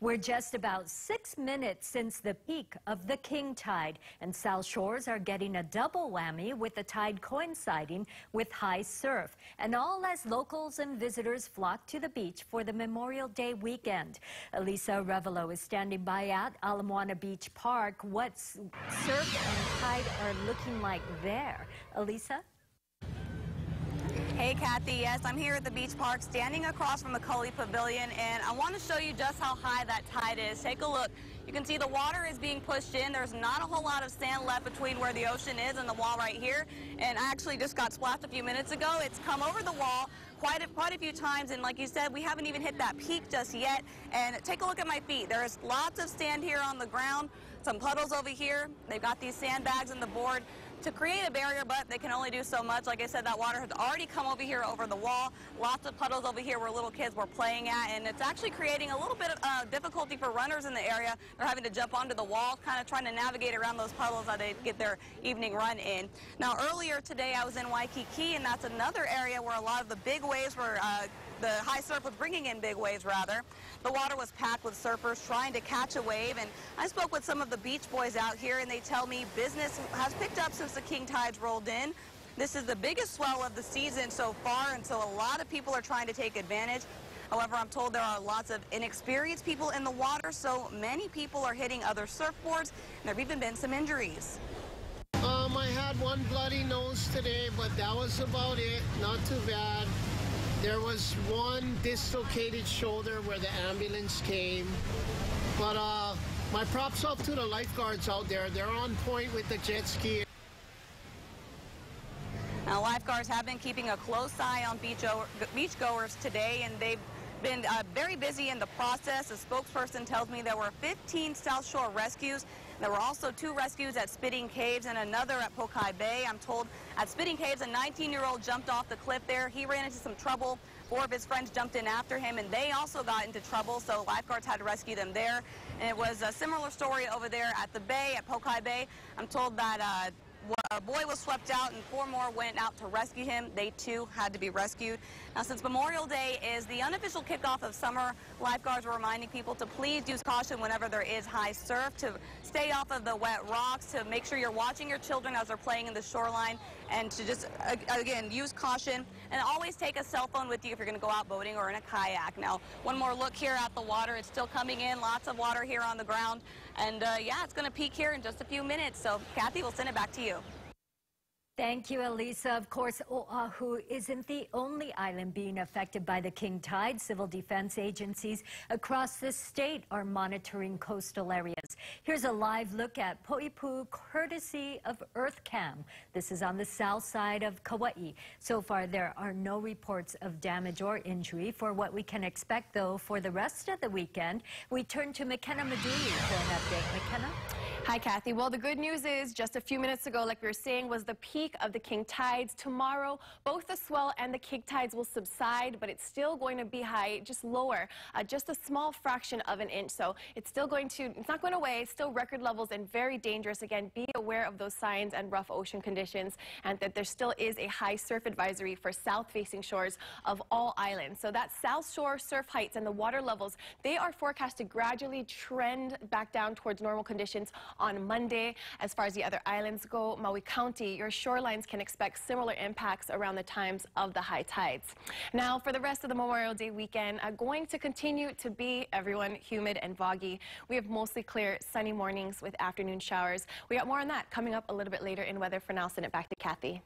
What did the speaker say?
We're just about 6 minutes since the peak of the king tide, and South Shores are getting a double whammy with the tide coinciding with high surf, and all as locals and visitors flock to the beach for the Memorial Day weekend. Elisa Revelo is standing by at Ala Moana Beach Park. What surf and tide are looking like there? Elisa? Hey Kathy, yes, I'm here at the beach park standing across from the Cully Pavilion, and I want to show you just how high that tide is. Take a look. You can see the water is being pushed in. There's not a whole lot of sand left between where the ocean is and the wall right here. And I actually just got splashed a few minutes ago. It's come over the wall quite a few times, and like you said, we haven't even hit that peak just yet. And take a look at my feet. There's lots of sand here on the ground, some puddles over here. They've got these sandbags in the board to create a barrier, but they can only do so much. Like I said, that water has already come over here over the wall. Lots of puddles over here where little kids were playing at, and it's actually creating a little bit of difficulty for runners in the area. They're having to jump onto the wall, kind of trying to navigate around those puddles as they get their evening run in. Now, earlier today, I was in Waikiki, and that's another area where a lot of the big waves were, the high surf was bringing in big waves, rather. The water was packed with surfers trying to catch a wave, and I spoke with some of the beach boys out here, and they tell me business has picked up since the king tides rolled in. This is the biggest swell of the season so far, and so a lot of people are trying to take advantage. However, I'm told there are lots of inexperienced people in the water, so many people are hitting other surfboards, and there have even been some injuries. I had one bloody nose today, but that was about it. Not too bad. There was one dislocated shoulder where the ambulance came. But my props up to the lifeguards out there. They're on point with the jet ski. Now, lifeguards have been keeping a close eye on beachgoers today, and they've been very busy in the process. A spokesperson tells me there were 15 South Shore rescues. There were also 2 rescues at Spitting Caves and another at Pokai Bay. I'm told at Spitting Caves, a 19-year-old jumped off the cliff there. He ran into some trouble. 4 of his friends jumped in after him, and they also got into trouble, so lifeguards had to rescue them there. And it was a similar story over there at the bay, at Pokai Bay. I'm told that a boy was swept out and 4 more went out to rescue him. They too had to be rescued. Now, since Memorial Day is the unofficial kickoff of summer, lifeguards are reminding people to please use caution whenever there is high surf, to stay off of the wet rocks, to make sure you're watching your children as they're playing in the shoreline, and to just, again, use caution. And always take a cell phone with you if you're going to go out boating or in a kayak. Now, one more look here at the water. It's still coming in. Lots of water here on the ground. And, yeah, it's going to peak here in just a few minutes. So, Kathy, we'll send it back to you. Thank you, Elisa. Of course, Oahu isn't the only island being affected by the king tide. Civil defense agencies across the state are monitoring coastal areas. Here's a live look at Poipu, courtesy of EarthCam. This is on the south side of Kauai. So far, there are no reports of damage or injury. For what we can expect, though, for the rest of the weekend, we turn to McKenna Maduli for an update. McKenna? Hi, Kathy. Well, the good news is just a few minutes ago, like we were saying, was the peak of the king tides. Tomorrow, both the swell and the king tides will subside, but it's still going to be high, just lower, just a small fraction of an inch. So it's still going to, it's not going away. It's still record levels and very dangerous. Again, be aware of those signs and rough ocean conditions, and that there still is a high surf advisory for south-facing shores of all islands. So that South Shore surf heights and the water levels, they are forecast to gradually trend back down towards normal conditions on Monday. As far as the other islands go, Maui County, your shorelines can expect similar impacts around the times of the high tides. Now, for the rest of the Memorial Day weekend, going to continue to be, everyone, humid and foggy. We have mostly clear, sunny mornings with afternoon showers. We got more on that coming up a little bit later in weather. For now, send it back to Kathy.